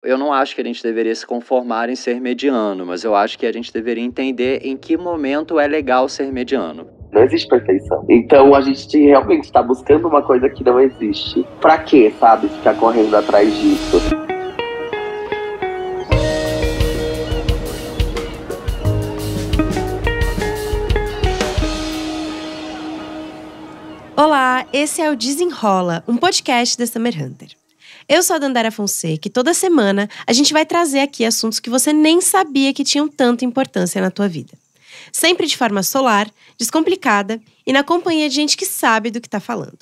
Eu não acho que a gente deveria se conformar em ser mediano, mas eu acho que a gente deveria entender em que momento é legal ser mediano. Não existe perfeição. Então a gente realmente está buscando uma coisa que não existe. Pra quê, sabe? Ficar correndo atrás disso. Olá, esse é o Desenrola, um podcast da Summer Hunter. Eu sou a Dandara Fonseca e toda semana a gente vai trazer aqui assuntos que você nem sabia que tinham tanta importância na tua vida. Sempre de forma solar, descomplicada e na companhia de gente que sabe do que está falando.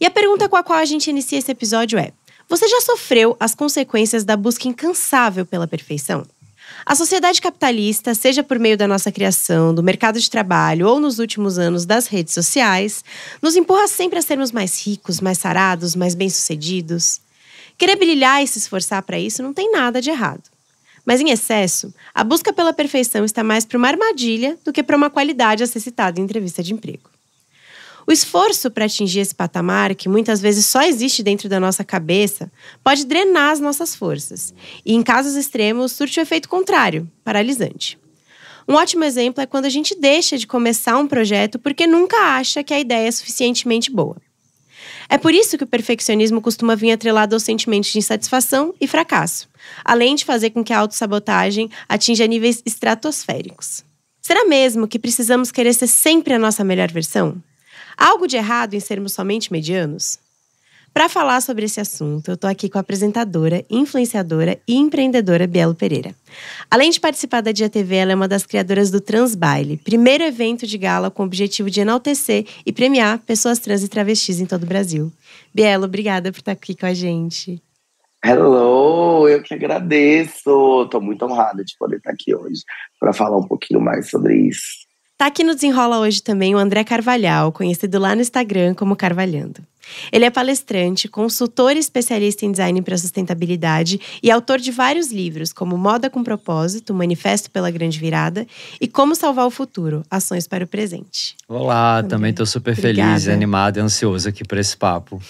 E a pergunta com a qual a gente inicia esse episódio é: você já sofreu as consequências da busca incansável pela perfeição? A sociedade capitalista, seja por meio da nossa criação, do mercado de trabalho ou nos últimos anos das redes sociais, nos empurra sempre a sermos mais ricos, mais sarados, mais bem-sucedidos. Querer brilhar e se esforçar para isso não tem nada de errado. Mas em excesso, a busca pela perfeição está mais para uma armadilha do que para uma qualidade a ser citada em entrevista de emprego. O esforço para atingir esse patamar, que muitas vezes só existe dentro da nossa cabeça, pode drenar as nossas forças e, em casos extremos, surte o efeito contrário, paralisante. Um ótimo exemplo é quando a gente deixa de começar um projeto porque nunca acha que a ideia é suficientemente boa. É por isso que o perfeccionismo costuma vir atrelado aos sentimentos de insatisfação e fracasso, além de fazer com que a autossabotagem atinja níveis estratosféricos. Será mesmo que precisamos querer ser sempre a nossa melhor versão? Há algo de errado em sermos somente medianos? Para falar sobre esse assunto, eu estou aqui com a apresentadora, influenciadora e empreendedora Bielo Pereira. Além de participar da Dia TV, ela é uma das criadoras do Transbaile, primeiro evento de gala com o objetivo de enaltecer e premiar pessoas trans e travestis em todo o Brasil. Bielo, obrigada por estar aqui com a gente. Hello, eu que agradeço. Estou muito honrada de poder estar aqui hoje para falar um pouquinho mais sobre isso. Tá aqui no Desenrola hoje também o André Carvalhal, conhecido lá no Instagram como Carvalhando. Ele é palestrante, consultor e especialista em design para sustentabilidade e autor de vários livros, como Moda com Propósito, Manifesto pela Grande Virada e Como Salvar o Futuro, Ações para o Presente. Olá, André, também estou super obrigada. feliz, animado e ansioso aqui por esse papo.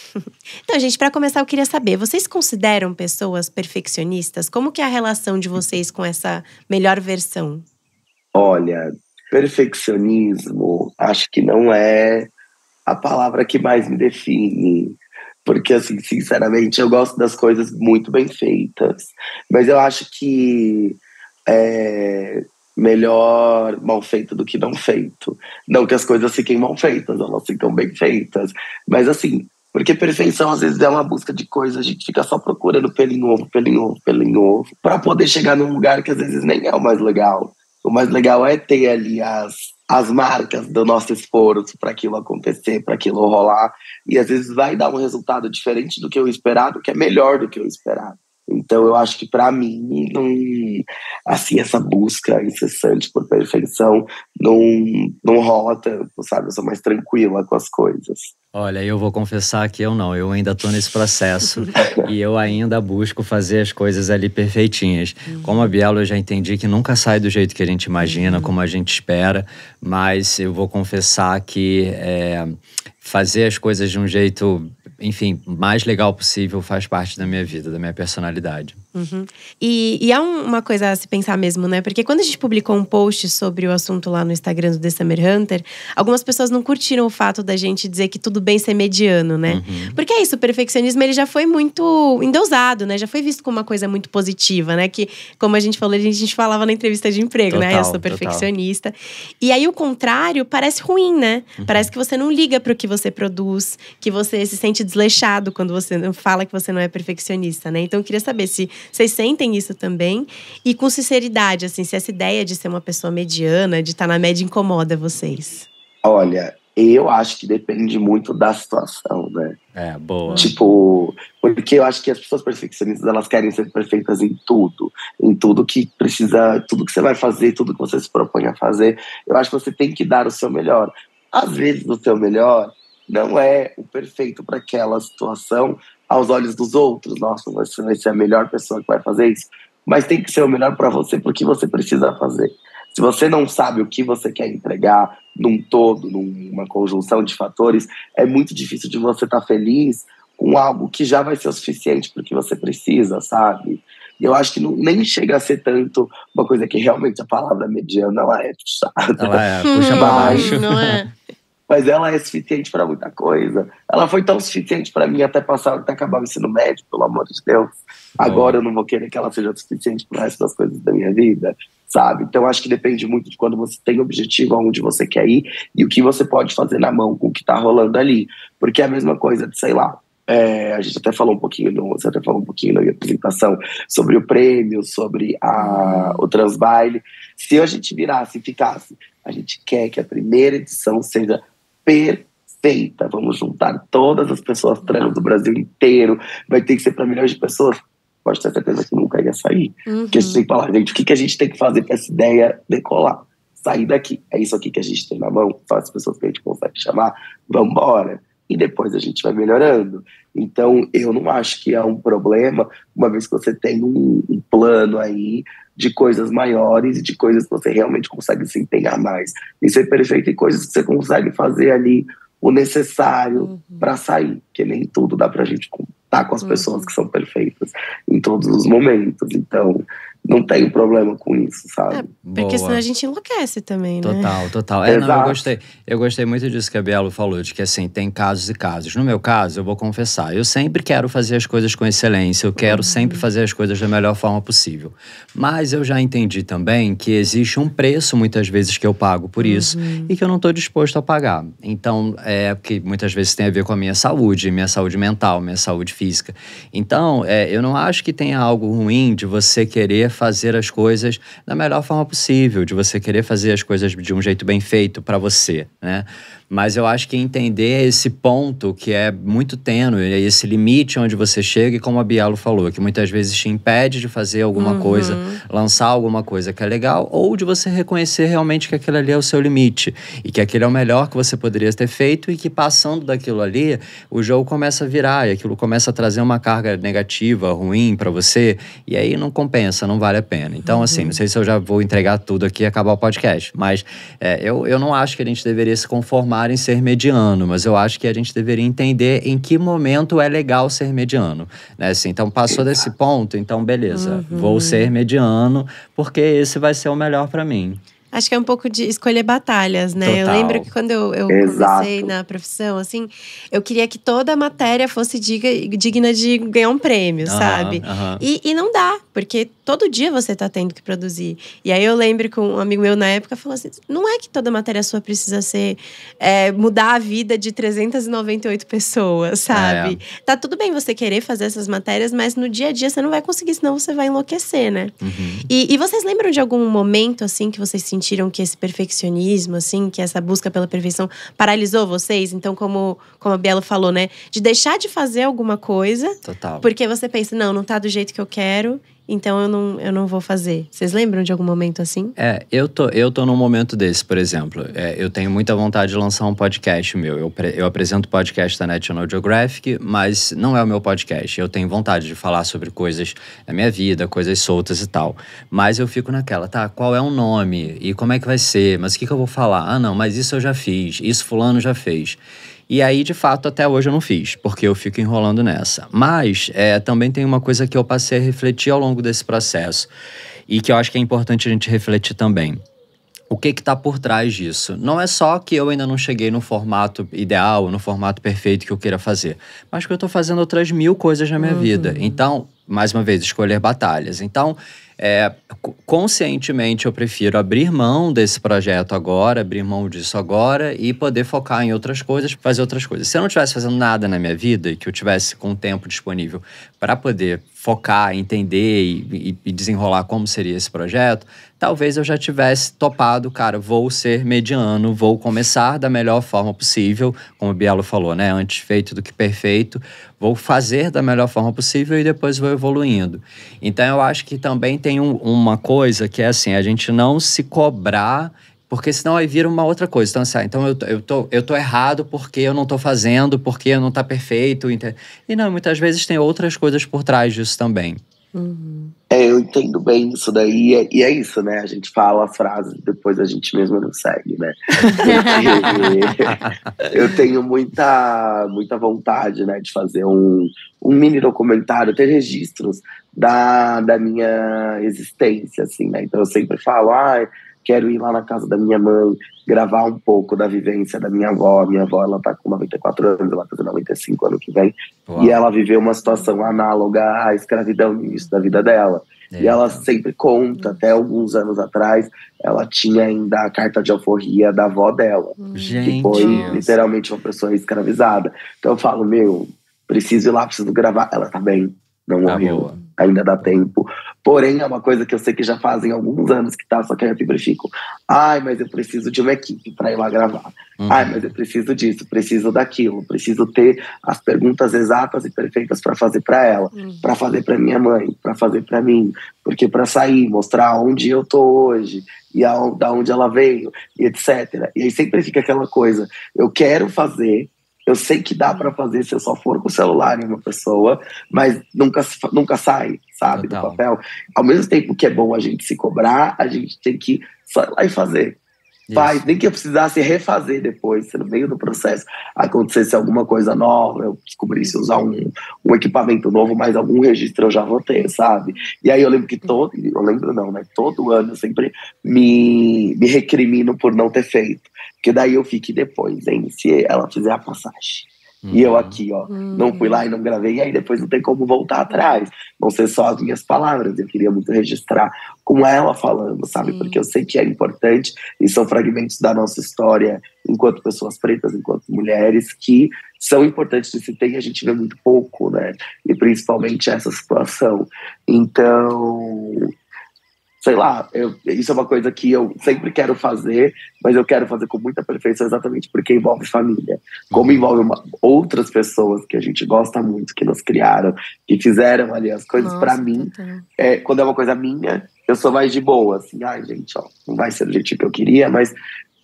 Então, gente, para começar, eu queria saber, vocês consideram pessoas perfeccionistas? Como que é a relação de vocês com essa melhor versão? Olha, perfeccionismo acho que não é a palavra que mais me define. Porque, assim, sinceramente, eu gosto das coisas muito bem feitas. Mas eu acho que é melhor mal feito do que não feito. Não que as coisas fiquem mal feitas, elas ficam bem feitas. Mas, assim, porque perfeição às vezes é uma busca de coisas, a gente fica só procurando pelo em ovo, para poder chegar num lugar que às vezes nem é o mais legal. O mais legal é ter ali as marcas do nosso esforço para aquilo acontecer, para aquilo rolar. E às vezes vai dar um resultado diferente do que eu esperado, que é melhor do que eu esperado. Então eu acho que para mim, assim, essa busca incessante por perfeição não rola tanto, sabe? Eu sou mais tranquila com as coisas. Olha, eu vou confessar que eu ainda estou nesse processo e eu ainda busco fazer as coisas ali perfeitinhas. Como a Bielo, eu já entendi que nunca sai do jeito que a gente imagina, como a gente espera, mas eu vou confessar que fazer as coisas de um jeito, enfim, mais legal possível faz parte da minha vida, da minha personalidade. E é uma coisa a se pensar mesmo, né? Porque quando a gente publicou um post sobre o assunto lá no Instagram do The Summer Hunter, algumas pessoas não curtiram o fato da gente dizer que tudo bem ser mediano, né? Porque é isso, o perfeccionismo ele já foi muito endeusado, né? Já foi visto como uma coisa muito positiva, né? Que, como a gente falou, a gente falava na entrevista de emprego, né? Eu sou perfeccionista. E aí o contrário parece ruim, né? Parece que você não liga para o que você produz, que você se sente desleixado quando você não fala que você não é perfeccionista, né? Então eu queria saber se vocês sentem isso também e com sinceridade, assim, se essa ideia de ser uma pessoa mediana, de estar na média, incomoda vocês. Olha, eu acho que depende muito da situação, né? Boa. Tipo, porque eu acho que as pessoas perfeccionistas, elas querem ser perfeitas em tudo que precisa, tudo que você vai fazer, tudo que você se propõe a fazer. Eu acho que você tem que dar o seu melhor. Às vezes, o seu melhor não é o perfeito para aquela situação aos olhos dos outros. Nossa, você vai ser a melhor pessoa que vai fazer isso. Mas tem que ser o melhor para você, porque você precisa fazer. Se você não sabe o que você quer entregar num todo, numa conjunção de fatores, é muito difícil de você estar feliz com algo que já vai ser o suficiente para o que você precisa, sabe? E eu acho que nem chega a ser tanto uma coisa que realmente a palavra mediana, ela é puxada. Ela é, puxa pra baixo. Não é? Mas ela é suficiente para muita coisa. Ela foi tão suficiente para mim até acabar o ensino médio, pelo amor de Deus. Agora eu não vou querer que ela seja suficiente para o resto das coisas da minha vida, sabe? Então acho que depende muito de quando você tem objetivo, aonde você quer ir e o que você pode fazer na mão com o que tá rolando ali. Porque é a mesma coisa de, sei lá, a gente até falou um pouquinho, você até falou um pouquinho na minha apresentação sobre o prêmio, sobre o Transbaile. Se a gente virasse e ficasse, a gente quer que a primeira edição seja perfeita, vamos juntar todas as pessoas trans do Brasil inteiro, vai ter que ser para milhões de pessoas, pode ter certeza que nunca ia sair. Porque a gente tem que falar, gente, o que a gente tem que fazer para essa ideia decolar? Sair daqui, é isso aqui que a gente tem na mão, são as pessoas que a gente consegue chamar, vamos embora. E depois a gente vai melhorando. Então, eu não acho que é um problema, uma vez que você tem um plano aí de coisas maiores e de coisas que você realmente consegue se empenhar mais. Isso é perfeito, e coisas que você consegue fazer ali o necessário para sair, porque nem tudo dá pra gente contar com as pessoas que são perfeitas em todos os momentos. Então, não tenho problema com isso, sabe? Porque senão a gente enlouquece também, né? Total. Eu gostei muito disso que a Bielo falou, de que assim, tem casos e casos. No meu caso, eu vou confessar, eu sempre quero fazer as coisas com excelência, eu quero sempre fazer as coisas da melhor forma possível. Mas eu já entendi também que existe um preço, muitas vezes, que eu pago por isso e que eu não estou disposto a pagar. Então, porque muitas vezes tem a ver com a minha saúde mental, minha saúde física. Então, eu não acho que tenha algo ruim de você querer fazer as coisas da melhor forma possível, de você querer fazer as coisas de um jeito bem feito para você, né? Mas eu acho que entender esse ponto que é muito tênue, esse limite onde você chega, e como a Bielo falou, que muitas vezes te impede de fazer alguma coisa, lançar alguma coisa que é legal, ou de você reconhecer realmente que aquilo ali é o seu limite, e que aquele é o melhor que você poderia ter feito, e que passando daquilo ali, o jogo começa a virar, e aquilo começa a trazer uma carga negativa, ruim para você, e aí não compensa, não vale a pena. Então, assim, não sei se eu já vou entregar tudo aqui e acabar o podcast, mas eu não acho que a gente deveria se conformar em ser mediano, mas eu acho que a gente deveria entender em que momento é legal ser mediano, né? Assim, então, passou desse ponto, então beleza, vou ser mediano, porque esse vai ser o melhor para mim. Acho que é um pouco de escolher batalhas, né? Total. Eu lembro que quando eu comecei na profissão, assim, eu queria que toda a matéria fosse digna de ganhar um prêmio, sabe? E não dá, porque todo dia você tá tendo que produzir. E aí eu lembro que um amigo meu na época falou assim, não é que toda matéria sua precisa ser mudar a vida de 398 pessoas, sabe? Tá tudo bem você querer fazer essas matérias, mas no dia a dia você não vai conseguir, senão você vai enlouquecer, né? E vocês lembram de algum momento, assim, que vocês sentiram que esse perfeccionismo, assim, que essa busca pela perfeição paralisou vocês? Então, como a Bielo falou, né? De deixar de fazer alguma coisa. Total. Porque você pensa, não tá do jeito que eu quero, então eu não vou fazer. Vocês lembram de algum momento assim? Eu tô num momento desse, por exemplo. Eu tenho muita vontade de lançar um podcast meu. Eu apresento podcast da National Geographic, mas não é o meu podcast. Eu tenho vontade de falar sobre coisas da minha vida, coisas soltas e tal. Mas eu fico naquela, qual é o nome? E como é que vai ser? Mas o que eu vou falar? Ah, não, mas isso eu já fiz. Isso fulano já fez. E aí, de fato, até hoje eu não fiz, porque eu fico enrolando nessa. Mas também tem uma coisa que eu passei a refletir ao longo desse processo, e que eu acho que é importante a gente refletir também. O que está por trás disso? Não é só que eu ainda não cheguei no formato ideal, no formato perfeito que eu queira fazer, mas que eu estou fazendo outras 1000 coisas na minha vida. Então, mais uma vez, escolher batalhas. Então, conscientemente eu prefiro abrir mão desse projeto agora, abrir mão disso agora e poder focar em outras coisas, fazer outras coisas. Se eu não estivesse fazendo nada na minha vida e que eu tivesse com tempo disponível para poder focar, entender e desenrolar como seria esse projeto, talvez eu já tivesse topado, cara, vou ser mediano, vou começar da melhor forma possível, como o Bielo falou, né, antes feito do que perfeito, vou fazer da melhor forma possível e depois vou evoluindo. Então eu acho que também tem uma coisa que é assim, a gente não se cobrar, porque senão aí vira uma outra coisa. Então, eu tô errado porque eu não tô fazendo, porque não tá perfeito. E não, muitas vezes tem outras coisas por trás disso também. Eu entendo bem isso daí. E é isso, né? A gente fala as frases e depois a gente mesmo não segue, né? Porque eu tenho muita vontade, né, de fazer um mini documentário, ter registros da minha existência, assim, né? Então eu sempre falo, quero ir lá na casa da minha mãe, gravar um pouco da vivência da minha avó. Minha avó, ela tá com 94 anos, ela tá com 95 ano que vem. Uau. E ela viveu uma situação análoga à escravidão no início da vida dela. E ela sempre conta, até alguns anos atrás, ela tinha ainda a carta de alforria da avó dela. Gente, que foi literalmente uma pessoa escravizada. Então eu falo, preciso ir lá, preciso gravar. Ela tá bem, não morreu, ainda dá tempo. Porém, é uma coisa que eu sei que já fazem alguns anos que tá, só que eu sempre fico, mas eu preciso de uma equipe pra ir lá gravar. Mas eu preciso disso, preciso daquilo, preciso ter as perguntas exatas e perfeitas pra fazer pra ela, pra fazer pra minha mãe, pra fazer pra mim, porque pra sair, mostrar onde eu tô hoje e da onde ela veio, e etc. E aí sempre fica aquela coisa, eu quero fazer, eu sei que dá pra fazer se eu só for com o celular em uma pessoa, mas nunca sai, sabe, do papel. Ao mesmo tempo que é bom a gente se cobrar, a gente tem que só ir lá e fazer. Faz, nem que eu precisasse refazer depois, se no meio do processo acontecesse alguma coisa nova, eu descobrisse usar um equipamento novo, mas algum registro eu já vou ter, sabe? E aí eu lembro que todo ano eu sempre me recrimino por não ter feito. Porque daí eu fico depois, se ela fizer a passagem. E eu aqui, não fui lá e não gravei, e aí depois não tem como voltar atrás. Vão ser só as minhas palavras. Eu queria muito registrar com ela falando, sabe? Porque eu sei que é importante e são fragmentos da nossa história enquanto pessoas pretas, enquanto mulheres, que são importantes de se ter e a gente vê muito pouco, né? E principalmente essa situação. Então, sei lá, isso é uma coisa que eu sempre quero fazer, mas eu quero fazer com muita perfeição exatamente porque envolve família. Como envolve outras pessoas que a gente gosta muito, que nos criaram, que fizeram ali as coisas. Pra mim, quando é uma coisa minha, eu sou mais de boa, assim, gente, não vai ser do jeito que eu queria, mas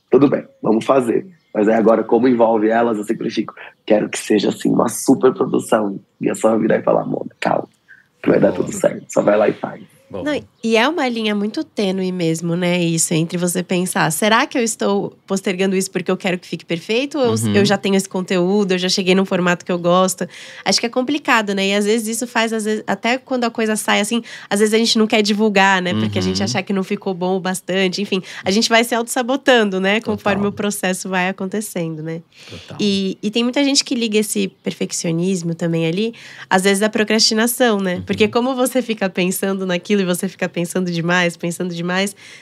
tudo bem, vamos fazer. Mas aí agora, como envolve elas, eu sempre fico, quero que seja assim, uma super produção. E é só virar e falar, amor, calma, que vai dar tudo certo, só vai lá e faz. Não, e é uma linha muito tênue mesmo, né? Isso, entre você pensar, será que eu estou postergando isso porque eu quero que fique perfeito? Ou eu já tenho esse conteúdo, eu já cheguei num formato que eu gosto? Acho que é complicado, né? E às vezes isso faz, até quando a coisa sai assim, às vezes a gente não quer divulgar, né? Porque a gente achar que não ficou bom o bastante. Enfim, a gente vai se auto-sabotando, né? Conforme o processo vai acontecendo, né? E tem muita gente que liga esse perfeccionismo também ali, às vezes a procrastinação, né? Porque como você fica pensando naquilo e você fica pensando demais,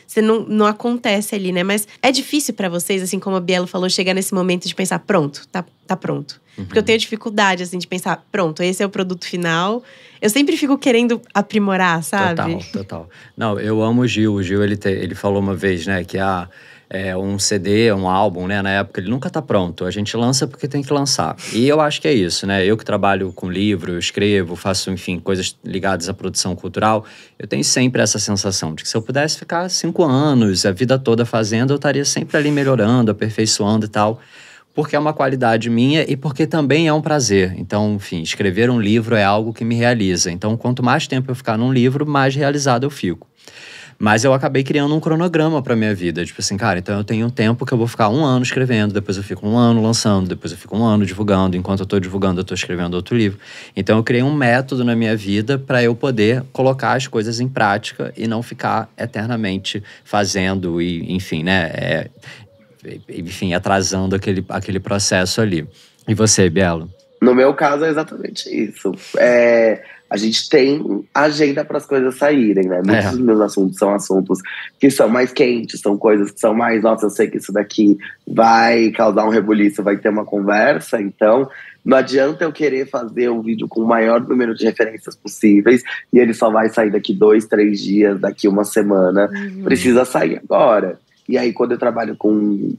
você não acontece ali, né? Mas é difícil pra vocês, assim como a Bielo falou, chegar nesse momento de pensar, pronto, tá pronto. Porque eu tenho dificuldade, assim, de pensar, pronto, esse é o produto final. Eu sempre fico querendo aprimorar, sabe? Total. Não, eu amo o Gil. O Gil, ele falou uma vez, né, que um CD, um álbum, né, na época, ele nunca tá pronto. A gente lança porque tem que lançar. E eu acho que é isso, né? Eu que trabalho com livro, eu escrevo, faço, enfim, coisas ligadas à produção cultural, eu tenho sempre essa sensação de que se eu pudesse ficar 5 anos, a vida toda fazendo, eu estaria sempre ali melhorando, aperfeiçoando e tal. Porque é uma qualidade minha e porque também é um prazer. Então, enfim, escrever um livro é algo que me realiza. Então, quanto mais tempo eu ficar num livro, mais realizado eu fico. Mas eu acabei criando um cronograma pra minha vida. Tipo assim, cara, então eu tenho um tempo que eu vou ficar 1 ano escrevendo, depois eu fico 1 ano lançando, depois eu fico 1 ano divulgando. Enquanto eu tô divulgando, eu tô escrevendo outro livro. Então eu criei um método na minha vida pra eu poder colocar as coisas em prática e não ficar eternamente fazendo e, enfim, né? Enfim, atrasando aquele processo ali. E você, Bielo? No meu caso é exatamente isso. A gente tem agenda para as coisas saírem, né? Muitos dos meus assuntos são assuntos que são mais quentes, são coisas que são mais, nossa, eu sei que isso daqui vai causar um rebuliço, vai ter uma conversa, então não adianta eu querer fazer um vídeo com o maior número de referências possíveis e ele só vai sair daqui 2, 3 dias, daqui 1 semana. Precisa sair agora. E aí, quando eu trabalho com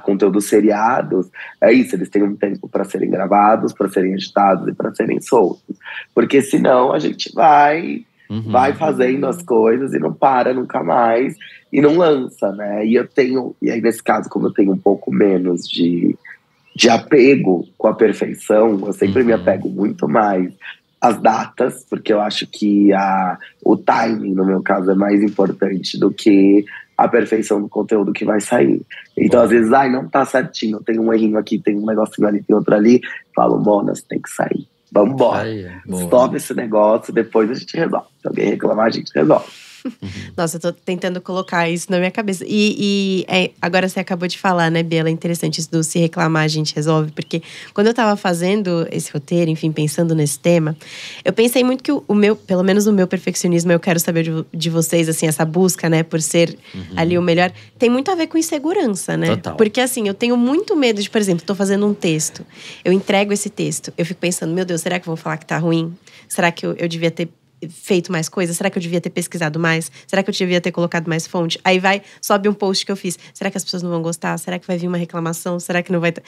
conteúdos seriados, é isso, eles têm um tempo para serem gravados, para serem editados e para serem soltos. Porque senão a gente vai fazendo as coisas e não para nunca mais e não lança, né? E aí nesse caso, como eu tenho um pouco menos de apego com a perfeição, eu sempre me apego muito mais as datas, porque eu acho que o timing, no meu caso, é mais importante do que a perfeição do conteúdo que vai sair. Então, às vezes, não tá certinho, tem um errinho aqui, tem um negocinho ali, tem outro ali. Falo, Monas, tem que sair. Vambora. Stop esse negócio, depois a gente resolve. Se alguém reclamar, a gente resolve. Nossa, eu tô tentando colocar isso na minha cabeça. Agora você acabou de falar, né, Bela? É interessante isso do se reclamar, a gente resolve. Porque quando eu tava fazendo esse roteiro, enfim, pensando nesse tema, eu pensei muito que pelo menos o meu perfeccionismo, eu quero saber de vocês, assim, essa busca, né, por ser ali o melhor, tem muito a ver com insegurança, né? Total. Porque, assim, eu tenho muito medo de, por exemplo, tô fazendo um texto, eu entrego esse texto, eu fico pensando, meu Deus, será que vão falar que tá ruim? Será que eu devia ter feito mais coisas? Será que eu devia ter pesquisado mais? Será que eu devia ter colocado mais fonte? Aí sobe um post que eu fiz. Será que as pessoas não vão gostar? Será que vai vir uma reclamação? Será que não vai ter?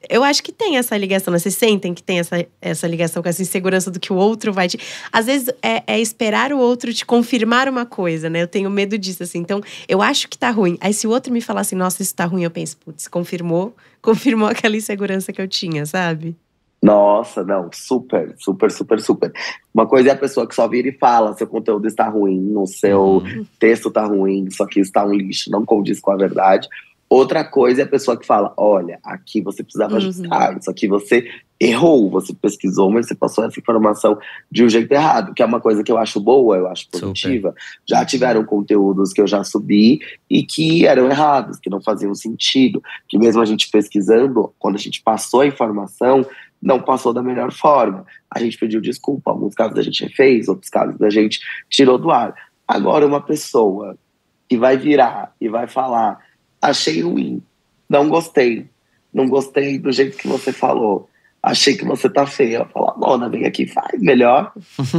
Eu acho que tem essa ligação, né? Vocês sentem que tem essa ligação com essa insegurança do que o outro vai te… Às vezes é esperar o outro te confirmar uma coisa, né? Eu tenho medo disso, assim. Então, eu acho que tá ruim. Aí se o outro me falar assim, nossa, isso tá ruim, eu penso, putz, confirmou aquela insegurança que eu tinha, sabe? Nossa, não, super, super, super, super. Uma coisa é a pessoa que só vira e fala: seu conteúdo está ruim, o seu texto está ruim, isso aqui está um lixo, não condiz com a verdade. Outra coisa é a pessoa que fala: olha, aqui você precisava ajustar, isso aqui você errou, você pesquisou, mas você passou essa informação de um jeito errado, que é uma coisa que eu acho boa, eu acho positiva. Super. Já tiveram conteúdos que eu já subi e que eram errados, que não faziam sentido, que mesmo a gente pesquisando, quando a gente passou a informação, não passou da melhor forma. A gente pediu desculpa, alguns casos a gente refez, outros casos a gente tirou do ar. Agora, uma pessoa que vai virar e vai falar: achei ruim, não gostei do jeito que você falou, achei que você tá feia. Fala: Mona, vem aqui, faz melhor.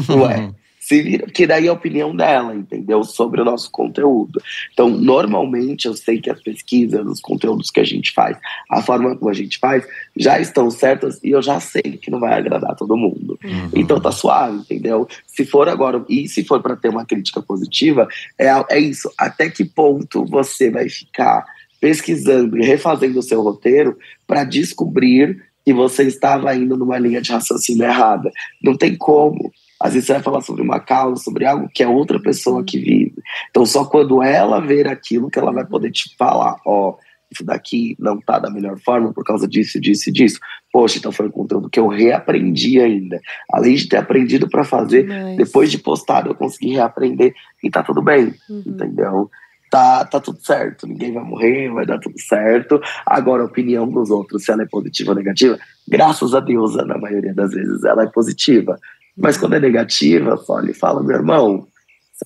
Ué, se vira, que daí é a opinião dela, entendeu? Sobre o nosso conteúdo. Então, normalmente, eu sei que as pesquisas, os conteúdos que a gente faz, a forma como a gente faz, já estão certas e eu já sei que não vai agradar todo mundo. Então, tá suave, entendeu? Se for agora, e se for para ter uma crítica positiva, é isso. Até que ponto você vai ficar pesquisando e refazendo o seu roteiro para descobrir que você estava indo numa linha de raciocínio errada? Não tem como. Às vezes você vai falar sobre uma causa, sobre algo que é outra pessoa que vive. Então, só quando ela ver aquilo que ela vai poder te falar: isso daqui não tá da melhor forma por causa disso, disso e disso. Poxa, então foi um conteúdo que eu reaprendi ainda. Além de ter aprendido para fazer, depois de postado eu consegui reaprender e tá tudo bem, entendeu? Tá tudo certo, ninguém vai morrer, vai dar tudo certo. Agora, a opinião dos outros, se ela é positiva ou negativa, graças a Deus, na maioria das vezes, ela é positiva. Mas quando é negativa, só lhe fala: meu irmão,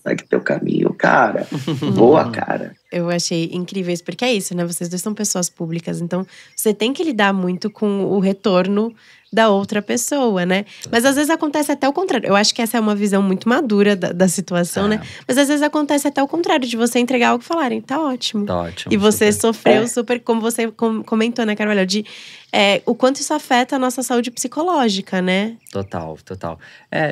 segue teu caminho, cara. Boa, cara. Eu achei incrível isso, porque é isso, né? Vocês dois são pessoas públicas, então você tem que lidar muito com o retorno da outra pessoa, né? Mas às vezes acontece até o contrário. Eu acho que essa é uma visão muito madura da situação, né? Mas às vezes acontece até o contrário, de você entregar algo e falarem: tá ótimo. Tá ótimo. E você sofreu super, como você comentou, né, Carvalho? O quanto isso afeta a nossa saúde psicológica, né? Total.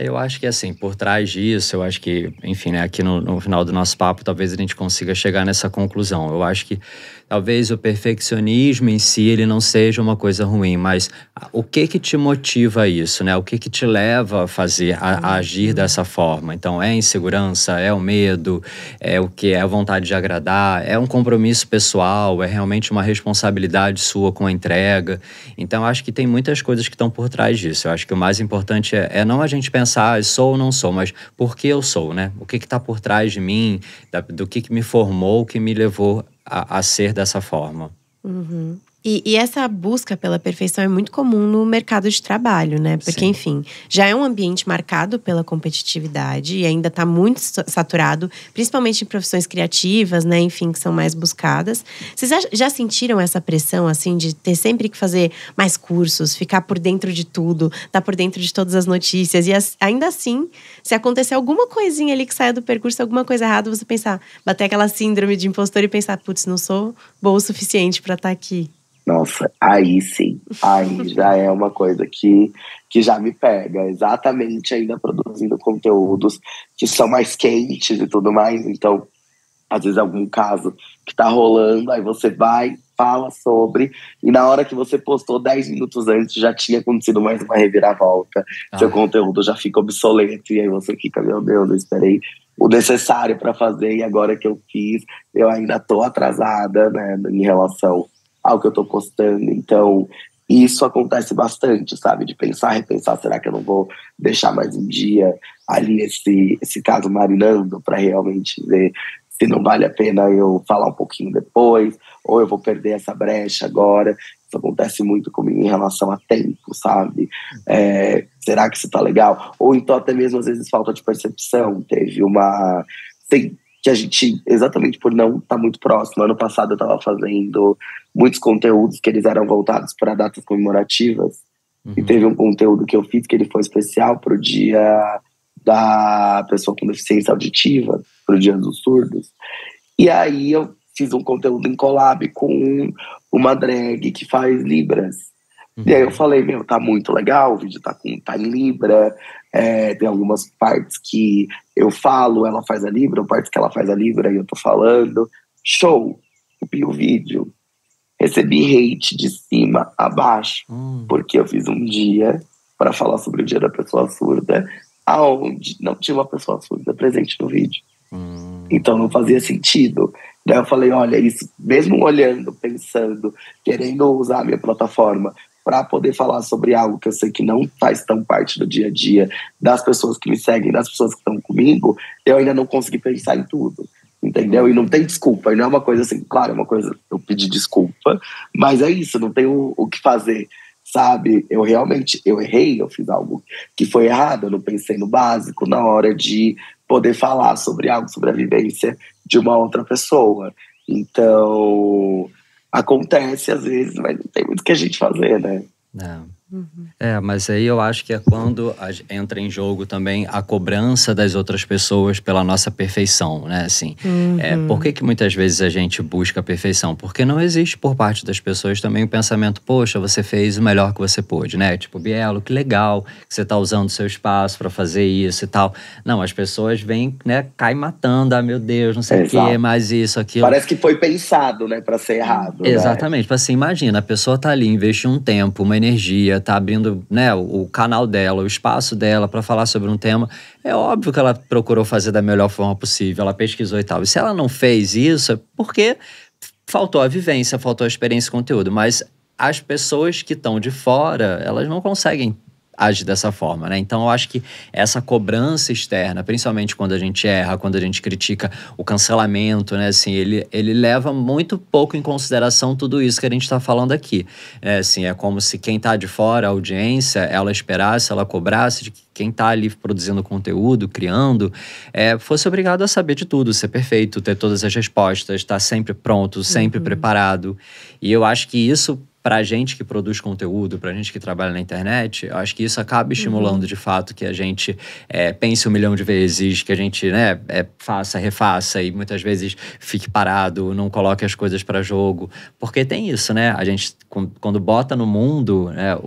Eu acho que assim, por trás disso, eu acho que, enfim, né, aqui no final do nosso papo, talvez a gente consiga chegar nessa conclusão. Eu acho que talvez o perfeccionismo em si, ele não seja uma coisa ruim, mas o que te motiva a isso, né? O que te leva a fazer, a agir dessa forma? Então, é a insegurança, é o medo, é o que? É a vontade de agradar, é um compromisso pessoal, é realmente uma responsabilidade sua com a entrega. Então, acho que tem muitas coisas que estão por trás disso. Eu acho que o mais importante é não a gente pensar: sou ou não sou, mas por que eu sou, né? O que está por trás de mim, do que me formou, que me levou a ser dessa forma. E essa busca pela perfeição é muito comum no mercado de trabalho, né? Porque, enfim, já é um ambiente marcado pela competitividade e ainda está muito saturado, principalmente em profissões criativas, né? Enfim, que são mais buscadas. Vocês já sentiram essa pressão, assim, de ter sempre que fazer mais cursos, ficar por dentro de tudo, estar por dentro de todas as notícias? E ainda assim, se acontecer alguma coisinha ali que saia do percurso, alguma coisa errada, você pensar, bater aquela síndrome de impostor e pensar: putz, não sou boa o suficiente para estar aqui. Nossa, aí sim, aí já é uma coisa que já me pega, exatamente, ainda produzindo conteúdos que são mais quentes e tudo mais. Então, às vezes algum caso que tá rolando, aí você vai, fala sobre, e na hora que você postou 10 minutos antes, já tinha acontecido mais uma reviravolta. Seu conteúdo já fica obsoleto, e aí você fica, meu Deus, eu esperei o necessário para fazer, e agora que eu fiz, eu ainda tô atrasada, né, em relação ao que eu tô postando. Então, isso acontece bastante, sabe? De pensar, repensar, será que eu não vou deixar mais um dia ali esse caso marinando para realmente ver se não vale a pena eu falar um pouquinho depois, ou eu vou perder essa brecha agora. Isso acontece muito comigo em relação a tempo, sabe? Será que isso tá legal? Ou então até mesmo às vezes falta de percepção. Teve uma... que a gente, exatamente por não estar muito próximo, ano passado eu estava fazendo muitos conteúdos que eles eram voltados para datas comemorativas. E teve um conteúdo que eu fiz que ele foi especial para o dia da pessoa com deficiência auditiva, para o dia dos surdos. E aí eu fiz um conteúdo em collab com uma drag que faz Libras. E aí eu falei, meu, tá muito legal, o vídeo tá em Libra, tem algumas partes que eu falo, ela faz a Libra, partes que ela faz a Libra e eu tô falando. Show! Copiei o vídeo. Recebi hate de cima a baixo, porque eu fiz um dia para falar sobre o dia da pessoa surda, aonde não tinha uma pessoa surda presente no vídeo. Então não fazia sentido. Daí eu falei, olha, isso, mesmo olhando, pensando, querendo usar a minha plataforma para poder falar sobre algo que eu sei que não faz tão parte do dia a dia das pessoas que me seguem, das pessoas que estão comigo, eu ainda não consegui pensar em tudo, entendeu? E não tem desculpa, e não é uma coisa assim, claro, é uma coisa, eu pedi desculpa, mas é isso, não tem o que fazer, sabe? Eu errei, eu fiz algo que foi errado, eu não pensei no básico na hora de poder falar sobre algo, sobre a vivência de uma outra pessoa. Então, acontece às vezes, mas não tem muito o que a gente fazer, né? Mas aí eu acho que é quando entra em jogo também a cobrança das outras pessoas pela nossa perfeição, né? Assim, por que muitas vezes a gente busca a perfeição? Porque não existe por parte das pessoas também o pensamento, poxa, você fez o melhor que você pôde, né? Tipo, Bielo, que legal que você tá usando o seu espaço para fazer isso e tal. Não, as pessoas vêm, né, caem matando, meu Deus, não sei o quê, mais isso, aquilo. Parece que foi pensado, né, para ser errado. Exatamente, tipo assim, imagina, a pessoa tá ali, investiu um tempo, uma energia, tá abrindo, né, o canal dela, o espaço dela para falar sobre um tema. É óbvio que ela procurou fazer da melhor forma possível, ela pesquisou e tal. E se ela não fez isso, é porque faltou a vivência, faltou a experiência e conteúdo. Mas as pessoas que estão de fora, elas não conseguem agir dessa forma, né? Então eu acho que essa cobrança externa, principalmente quando a gente erra, quando a gente critica o cancelamento, né? Assim, ele leva muito pouco em consideração tudo isso que a gente está falando aqui. Assim, é como se quem está de fora, a audiência, ela esperasse, ela cobrasse de que quem está ali produzindo conteúdo, criando, fosse obrigado a saber de tudo, ser perfeito, ter todas as respostas, estar sempre pronto, sempre preparado. E eu acho que isso, pra gente que produz conteúdo, pra gente que trabalha na internet, eu acho que isso acaba estimulando de fato que a gente pense 1 milhão de vezes, que a gente, né, faça, refaça e muitas vezes fique parado, não coloque as coisas pra jogo. Porque tem isso, né? A gente, quando bota no mundo, né,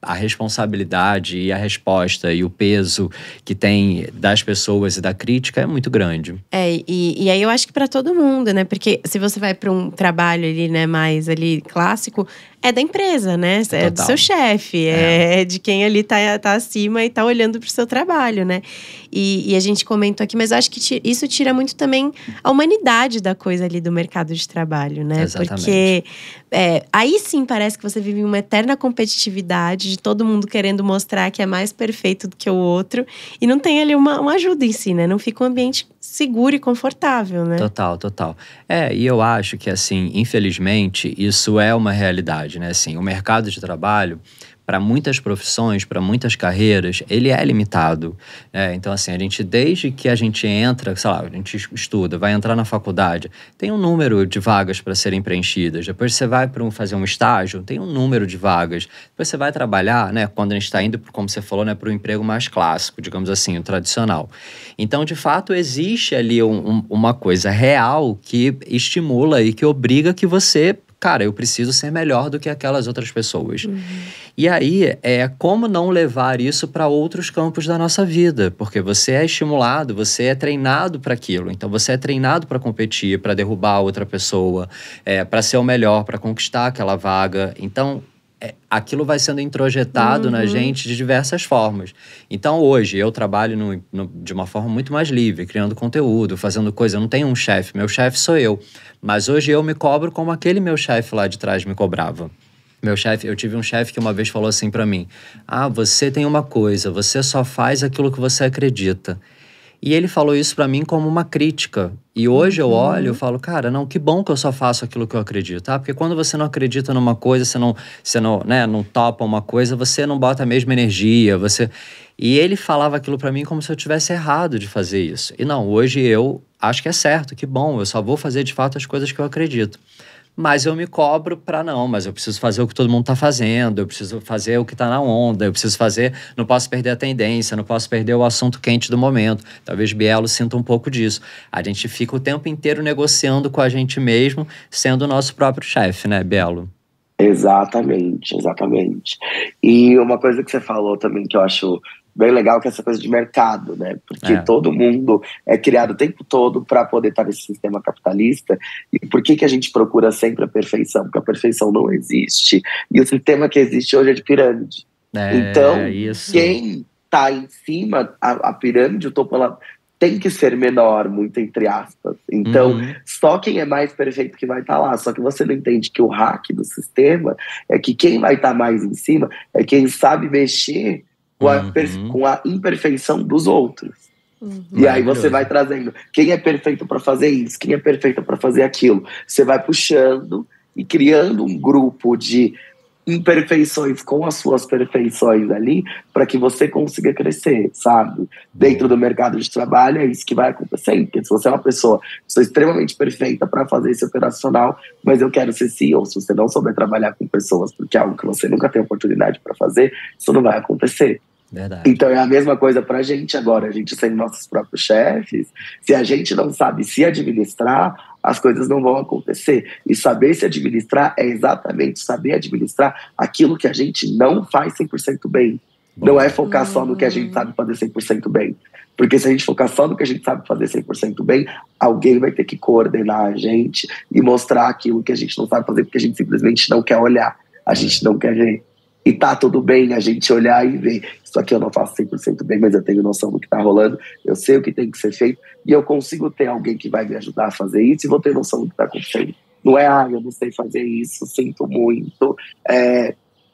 a responsabilidade e a resposta e o peso que tem das pessoas e da crítica é muito grande. E aí eu acho que pra todo mundo, né? Porque se você vai pra um trabalho ali, né, mais ali clássico, é da empresa, né? É do seu chefe, é de quem ali tá acima e tá olhando pro seu trabalho, né? E a gente comentou aqui, mas eu acho que isso tira muito também a humanidade da coisa ali do mercado de trabalho, né? Exatamente. Porque aí sim parece que você vive uma eterna competitividade de todo mundo querendo mostrar que é mais perfeito do que o outro. E não tem ali uma ajuda em si, né? Não fica um ambiente seguro e confortável, né? Total. E eu acho que, assim, infelizmente, isso é uma realidade, né? Assim, o mercado de trabalho, para muitas profissões, para muitas carreiras, ele é limitado, né? Então, assim, a gente, desde que a gente entra, sei lá, a gente estuda, vai entrar na faculdade, tem um número de vagas para serem preenchidas. Depois você vai fazer um estágio, tem um número de vagas. Depois você vai trabalhar, né? Quando a gente está indo, como você falou, né, para o emprego mais clássico, digamos assim, o tradicional. Então, de fato, existe ali uma coisa real que estimula e que obriga que você cara, eu preciso ser melhor do que aquelas outras pessoas. E aí, como não levar isso para outros campos da nossa vida? Porque você é estimulado, você é treinado para aquilo. Então, você é treinado para competir, para derrubar outra pessoa, para ser o melhor, para conquistar aquela vaga. Então, aquilo vai sendo introjetado na gente de diversas formas. Então, hoje, eu trabalho de uma forma muito mais livre, criando conteúdo, fazendo coisa. Eu não tenho um chefe, meu chefe sou eu. Mas hoje eu me cobro como aquele meu chefe lá de trás me cobrava. Eu tive um chefe que uma vez falou assim pra mim: você tem uma coisa, você só faz aquilo que você acredita. E ele falou isso pra mim como uma crítica. E hoje eu olho e falo, cara, não, que bom que eu só faço aquilo que eu acredito, tá? Porque quando você não acredita numa coisa, você não topa uma coisa, você não bota a mesma energia, E ele falava aquilo pra mim como se eu tivesse errado de fazer isso. E não, hoje eu acho que é certo, que bom, eu só vou fazer de fato as coisas que eu acredito. Mas eu me cobro mas eu preciso fazer o que todo mundo tá fazendo, eu preciso fazer o que tá na onda, eu preciso fazer, não posso perder a tendência, não posso perder o assunto quente do momento. Talvez Bielo sinta um pouco disso. A gente fica o tempo inteiro negociando com a gente mesmo, sendo o nosso próprio chefe, né, Bielo? Exatamente. E uma coisa que você falou também que eu acho bem legal, que é essa coisa de mercado, né? Porque todo mundo é criado o tempo todo para poder estar nesse sistema capitalista. E por que a gente procura sempre a perfeição? Porque a perfeição não existe. E o sistema que existe hoje é de pirâmide. Então, quem está em cima, a pirâmide, o topo, ela tem que ser menor, muito entre aspas. Então, só quem é mais perfeito que vai estar lá. Só que você não entende que o hack do sistema é que quem vai estar mais em cima é quem sabe mexer com a imperfeição dos outros. E aí você vai trazendo quem é perfeito para fazer isso, quem é perfeito para fazer aquilo. Você vai puxando e criando um grupo de imperfeições com as suas perfeições ali, para que você consiga crescer, sabe? Dentro do mercado de trabalho é isso que vai acontecer, porque se você é uma pessoa, sou extremamente perfeita para fazer esse operacional, mas eu quero ser CEO, se você não souber trabalhar com pessoas, porque é algo que você nunca tem oportunidade para fazer, isso não vai acontecer. Verdade. Então é a mesma coisa pra gente agora, a gente sendo nossos próprios chefes, se a gente não sabe se administrar, as coisas não vão acontecer. E saber se administrar é exatamente saber administrar aquilo que a gente não faz 100% bem. Não é focar só no que a gente sabe fazer 100% bem. Porque se a gente focar só no que a gente sabe fazer 100% bem, alguém vai ter que coordenar a gente e mostrar aquilo que a gente não sabe fazer, porque a gente simplesmente não quer olhar, a gente não quer ver. E tá tudo bem a gente olhar e ver, isso aqui eu não faço 100% bem, mas eu tenho noção do que tá rolando, eu sei o que tem que ser feito, e eu consigo ter alguém que vai me ajudar a fazer isso, e vou ter noção do que tá acontecendo. Não é, eu não sei fazer isso, sinto muito,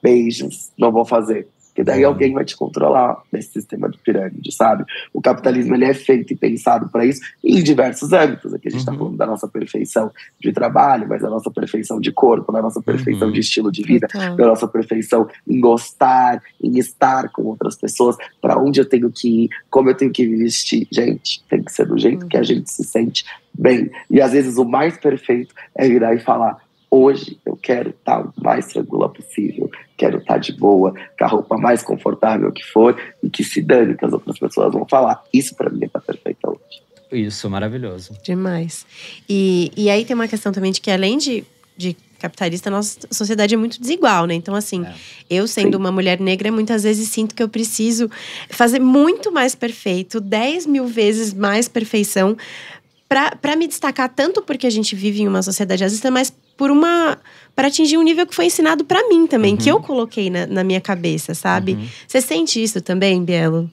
beijos, não vou fazer. Porque daí alguém vai te controlar nesse sistema de pirâmide, sabe? O capitalismo, ele é feito e pensado para isso em diversos âmbitos. Aqui a gente está falando da nossa perfeição de trabalho, mas da nossa perfeição de corpo, da nossa perfeição de estilo de vida, da nossa perfeição em gostar, em estar com outras pessoas, para onde eu tenho que ir, como eu tenho que me vestir. Gente, tem que ser do jeito que a gente se sente bem. E às vezes o mais perfeito é virar e falar: hoje eu quero estar o mais tranquila possível, quero estar de boa, com a roupa mais confortável que for, e que se dane que as outras pessoas vão falar. Isso pra mim tá perfeito hoje. Isso, maravilhoso. Demais. E aí tem uma questão também de que além de capitalista, a nossa sociedade é muito desigual, né? Então, assim, eu sendo uma mulher negra, muitas vezes sinto que eu preciso fazer muito mais perfeito, 10 mil vezes mais perfeição, para me destacar, tanto porque a gente vive em uma sociedade racista, mas para atingir um nível que foi ensinado para mim também, que eu coloquei na minha cabeça, sabe? Você sente isso também, Bielo?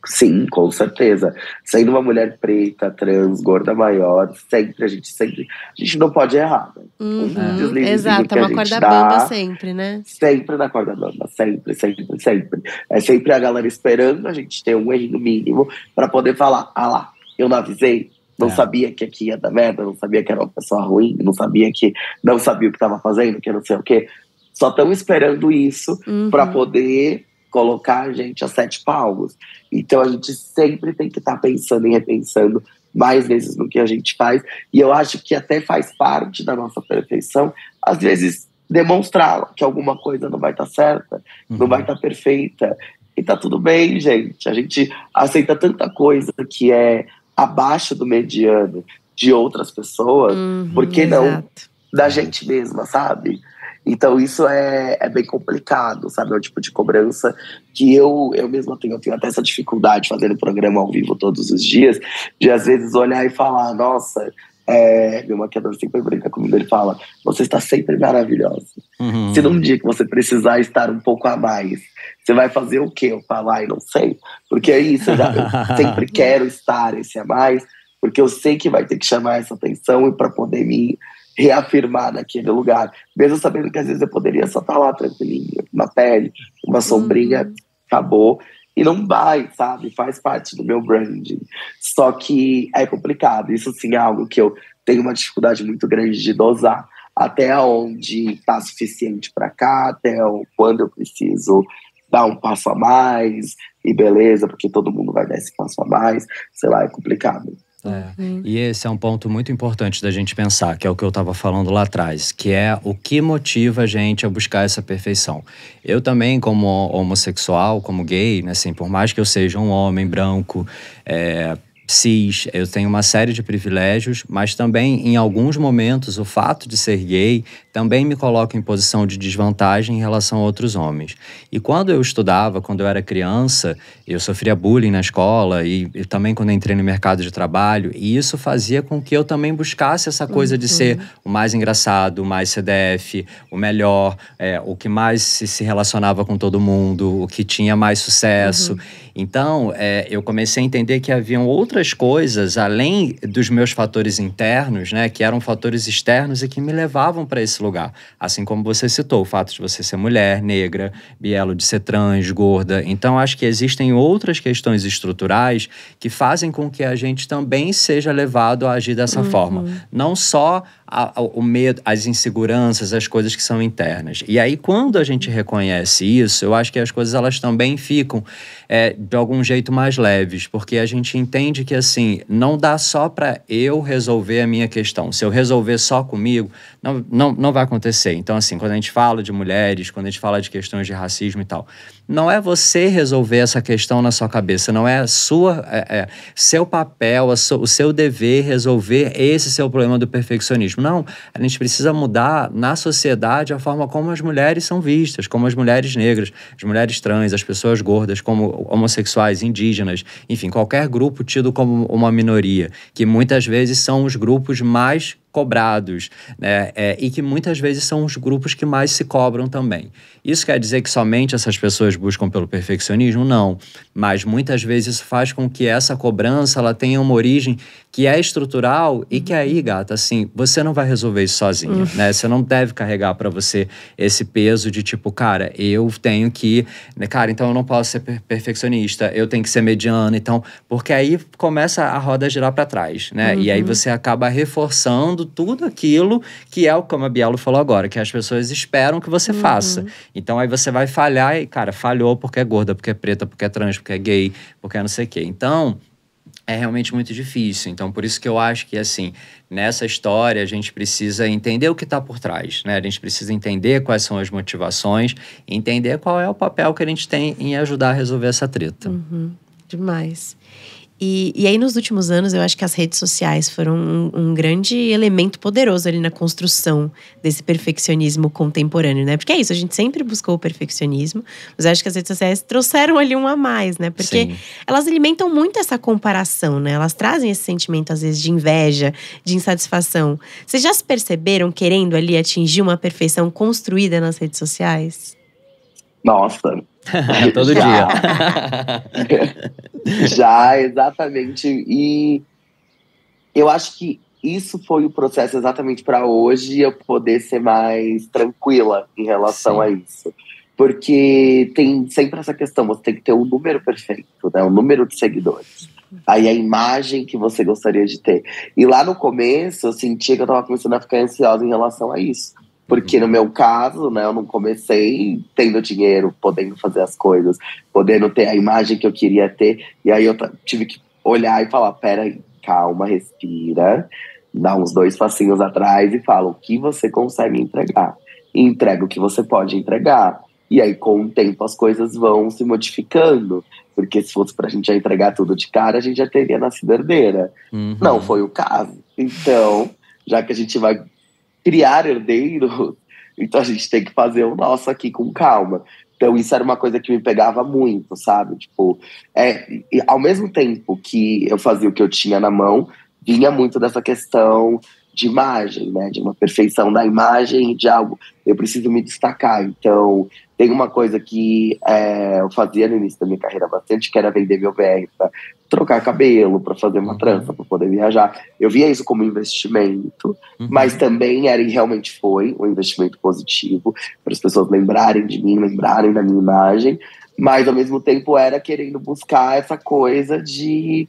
Sim, com certeza. Sendo uma mulher preta, trans, gorda maior, a gente não pode errar, né? Exato, uma corda bamba sempre, né? Sempre na corda bamba, sempre. É sempre a galera esperando a gente ter um erro mínimo para poder falar: ah lá, eu não avisei. Não sabia que aqui ia dar merda, não sabia que era uma pessoa ruim, não sabia o que estava fazendo, que não sei o quê. Só estão esperando isso para poder colocar a gente a 7 palmos. Então a gente sempre tem que estar pensando e repensando mais vezes no que a gente faz. E eu acho que até faz parte da nossa perfeição, às vezes, demonstrar que alguma coisa não vai estar certa, não vai estar perfeita. E tá tudo bem, gente. A gente aceita tanta coisa que é abaixo do mediano de outras pessoas, por que não da gente mesma, sabe? Então isso é bem complicado, sabe? É um tipo de cobrança que eu mesma tenho até essa dificuldade fazendo programa ao vivo todos os dias, de às vezes olhar e falar, nossa, meu maquiador sempre brinca comigo, ele fala, você está sempre maravilhosa. Se num dia que você precisar estar um pouco a mais, você vai fazer o quê? Eu falo, ai, não sei. Porque é isso, eu sempre quero estar esse a mais, porque eu sei que vai ter que chamar essa atenção e para poder me reafirmar naquele lugar, mesmo sabendo que às vezes eu poderia só estar lá tranquilinha, na pele, uma sombrinha, acabou, e não vai, sabe, faz parte do meu branding, só que é complicado, isso sim é algo que eu tenho uma dificuldade muito grande de dosar, até onde está suficiente para cá, quando eu preciso dar um passo a mais, e beleza, porque todo mundo vai dar esse passo a mais, sei lá, é complicado. E esse é um ponto muito importante da gente pensar, que é o que eu estava falando lá atrás, que é o que motiva a gente a buscar essa perfeição. Eu também, como homossexual, como gay, né, assim, por mais que eu seja um homem branco, cis, eu tenho uma série de privilégios, mas também, em alguns momentos, o fato de ser gay também me coloca em posição de desvantagem em relação a outros homens. E quando eu estudava, quando eu era criança, eu sofria bullying na escola e também quando eu entrei no mercado de trabalho, e isso fazia com que eu também buscasse essa coisa de ser o mais engraçado, o mais CDF, o melhor, o que mais se relacionava com todo mundo, o que tinha mais sucesso. Então, eu comecei a entender que haviam outras coisas, além dos meus fatores internos, né, que eram fatores externos e que me levavam para esse lugar. Assim como você citou, o fato de você ser mulher, negra, bielo, de ser trans, gorda. Então, acho que existem outras questões estruturais que fazem com que a gente também seja levado a agir dessa forma. Não só o medo, as inseguranças, as coisas que são internas. E aí, quando a gente reconhece isso, eu acho que as coisas elas também ficam de algum jeito mais leves, porque a gente entende que, assim, não dá só para eu resolver a minha questão. Se eu resolver só comigo, não vai acontecer. Então, assim, quando a gente fala de mulheres, quando a gente fala de questões de racismo e tal, não é você resolver essa questão na sua cabeça, não é seu papel, o seu dever resolver esse seu problema do perfeccionismo. Não, a gente precisa mudar na sociedade a forma como as mulheres são vistas, como as mulheres negras, as mulheres trans, as pessoas gordas, como homossexuais, indígenas, enfim, qualquer grupo tido como uma minoria, que muitas vezes são os grupos mais cobrados, né? E que muitas vezes são os grupos que mais se cobram também. Isso quer dizer que somente essas pessoas buscam pelo perfeccionismo? Não. Mas muitas vezes isso faz com que essa cobrança ela tenha uma origem que é estrutural e que aí, gata, assim, você não vai resolver isso sozinha, né? Você não deve carregar para você esse peso de tipo, cara, eu tenho que, né, cara, então eu não posso ser perfeccionista, eu tenho que ser mediana, então, porque aí começa a roda a girar para trás, né? E aí você acaba reforçando tudo aquilo que é o como a Bielo falou agora, que as pessoas esperam que você faça. Então aí você vai falhar e, cara, falhou porque é gorda, porque é preta, porque é trans, porque é gay, porque é não sei o quê. Então, é realmente muito difícil. Então, por isso que eu acho que, assim, nessa história a gente precisa entender o que está por trás, né? A gente precisa entender quais são as motivações, entender qual é o papel que a gente tem em ajudar a resolver essa treta. Demais. E aí, nos últimos anos, eu acho que as redes sociais foram um grande elemento poderoso ali na construção desse perfeccionismo contemporâneo, né? Porque é isso, a gente sempre buscou o perfeccionismo, mas eu acho que as redes sociais trouxeram ali um a mais, né? Porque elas alimentam muito essa comparação, né? Elas trazem esse sentimento, às vezes, de inveja, de insatisfação. Vocês já se perceberam querendo ali atingir uma perfeição construída nas redes sociais? Nossa. Todo dia. Já, exatamente. E eu acho que isso foi o processo exatamente para hoje eu poder ser mais tranquila em relação a isso. Porque tem sempre essa questão, você tem que ter um número perfeito, né? Um número de seguidores. Aí a imagem que você gostaria de ter. E lá no começo, eu sentia que eu estava começando a ficar ansiosa em relação a isso. Porque no meu caso, né, eu não comecei tendo dinheiro, podendo fazer as coisas, podendo ter a imagem que eu queria ter. E aí eu tive que olhar e falar, peraí, calma, respira, dá uns 2 passinhos atrás e fala o que você consegue entregar. E entrega o que você pode entregar. E aí, com o tempo, as coisas vão se modificando. Porque se fosse pra gente já entregar tudo de cara, a gente já teria nascido herdeira. Não foi o caso. Então, já que a gente vai criar herdeiros, então a gente tem que fazer o nosso aqui com calma. Então isso era uma coisa que me pegava muito, sabe? Tipo, e ao mesmo tempo que eu fazia o que eu tinha na mão, vinha muito dessa questão de imagem, né? De uma perfeição da imagem, de algo. Eu preciso me destacar. Então, tem uma coisa que eu fazia no início da minha carreira bastante, que era vender meu VR para trocar cabelo, para fazer uma trança, para poder viajar. Eu via isso como investimento, mas também realmente foi um investimento positivo, para as pessoas lembrarem de mim, lembrarem da minha imagem, mas ao mesmo tempo era querendo buscar essa coisa de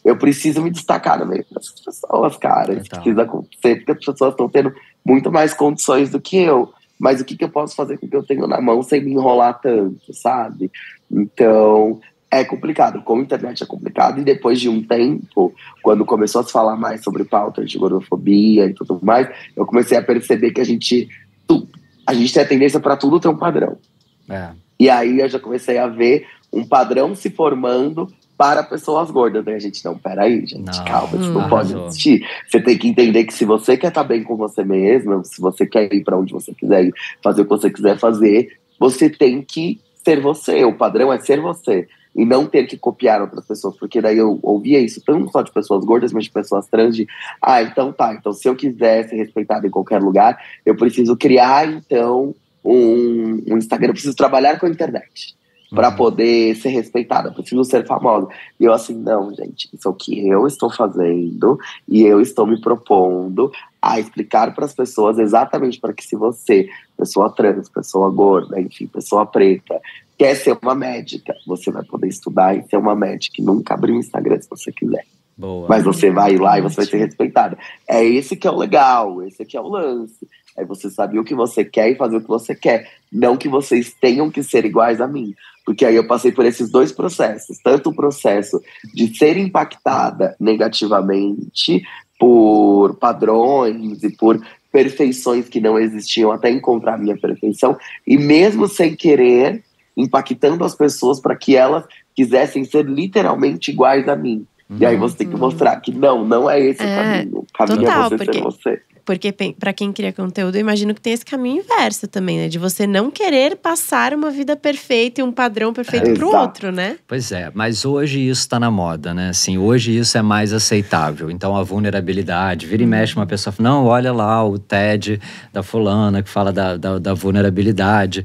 eu preciso me destacar no meio dessas pessoas, cara. Isso precisa acontecer, porque as pessoas estão tendo muito mais condições do que eu. Mas o que eu posso fazer com o que eu tenho na mão sem me enrolar tanto, sabe? Então, é complicado. Com a internet é complicado. E depois de um tempo, quando começou a se falar mais sobre pautas de gordofobia e tudo mais, eu comecei a perceber que a gente tem a tendência para tudo ter um padrão. E aí eu já comecei a ver um padrão se formando para pessoas gordas. Daí a gente, não, peraí, gente, calma, isso não pode existir. Você tem que entender que se você quer estar bem com você mesmo, se você quer ir para onde você quiser ir, fazer o que você quiser fazer, você tem que ser você. O padrão é ser você. E não ter que copiar outras pessoas. Porque daí eu ouvia isso, tanto só de pessoas gordas, mas de pessoas trans, então se eu quiser ser respeitada em qualquer lugar, eu preciso criar, então, um Instagram, eu preciso trabalhar com a internet para poder ser respeitada, preciso ser famosa. E eu assim, não, gente, isso é o que eu estou fazendo e eu estou me propondo a explicar para as pessoas exatamente para que se você, pessoa trans, pessoa gorda, enfim, pessoa preta, quer ser uma médica, você vai poder estudar e ser uma médica e nunca abrir um Instagram se você quiser. Boa. Mas você vai lá e você vai ser respeitada. É esse que é o legal, esse que é o lance. É você saber o que você quer e fazer o que você quer. Não que vocês tenham que ser iguais a mim. Porque aí eu passei por esses dois processos. Tanto o processo de ser impactada negativamente por padrões e por perfeições que não existiam até encontrar a minha perfeição. E mesmo sem querer, impactando as pessoas para que elas quisessem ser literalmente iguais a mim. E aí você tem que mostrar que não é esse o caminho. O caminho total, é você ser você. Porque para quem cria conteúdo, eu imagino que tem esse caminho inverso também, né? De você não querer passar uma vida perfeita e um padrão perfeito pro outro, né? Pois é, mas hoje isso tá na moda, né? Assim, hoje isso é mais aceitável. Então a vulnerabilidade, vira e mexe uma pessoa fala, não, olha lá o TED da fulana que fala da vulnerabilidade.